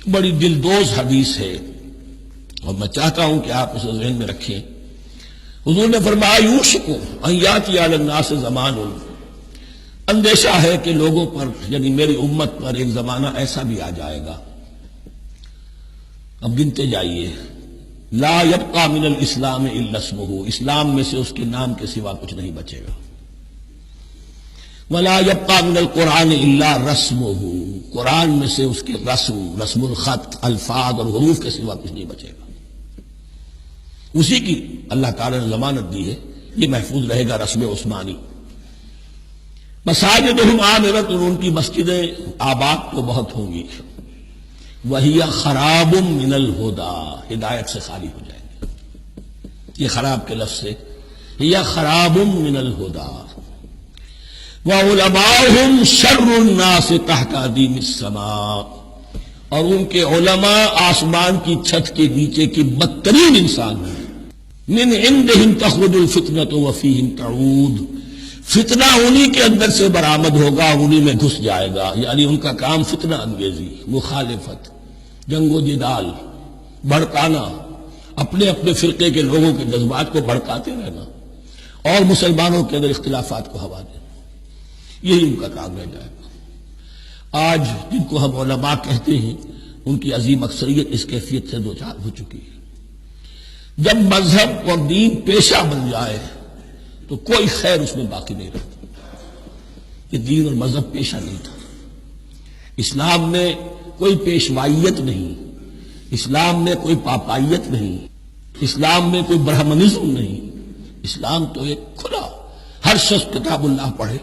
بڑی دلدوز حدیث ہے اور میں چاہتا ہوں کہ آپ اسے ذہن میں رکھیں. حضور نے فرمایا یوشک ان یاتی علی الناس زمان، اندیشہ ہے کہ لوگوں پر یعنی میری امت پر ایک زمانہ ایسا بھی آ جائے گا. اب گنتے جائیے. لا یبقى من الاسلام الا اسمہ، اسلام میں سے اس کے نام کے سوا کچھ نہیں بچے گا. ولا يبقى من القرآن الا رسمہ، قرآن میں سے اس کے رسم الخط، الفاظ اور حروف کے سوا کچھ نہیں بچے گا. اسی کی اللہ تعالی نے ضمانت دی ہے، یہ محفوظ رہے گا رسم عثمانی. مساجدہم عامرۃ، ان کی مسجدیں آباد تو بہت ہوں گی. وہی خراب من الہدی، ہدایت سے خالی ہو جائیں گے. یہ خراب کے لفظ سے ہی خراب من الہدی. وعلماؤہم شر الناس تحت ادیم السماء، اور ان کے علماء آسمان کی چھت کے نیچے کی بدترین انسان ہیں. من عندہم تخرج الفتنۃ وفیہم تعود، فتنہ انہی کے اندر سے برآمد ہوگا، انہی میں گھس جائے گا. یعنی ان کا کام فتنہ انگیزی، مخالفت، جنگ و جدال، بھڑکانا، اپنے اپنے فرقے کے لوگوں کے جذبات کو بھڑکاتے رہنا اور مسلمانوں کے اندر اختلافات کو ہوا دینا، یہی ان کا کام رہ جائے گا. آج جن کو ہم علماء کہتے ہیں ان کی عظیم اکثریت اس کیفیت سے دوچار ہو چکی ہے. جب مذہب اور دین پیشہ بن جائے تو کوئی خیر اس میں باقی نہیں رہتا. یہ دین اور مذہب پیشہ نہیں تھا. اسلام میں کوئی پیشوائیت نہیں، اسلام میں کوئی پاپائیت نہیں، اسلام میں کوئی برہمنزم نہیں. اسلام تو ایک کھلا، ہر شخص کتاب اللہ پڑھے،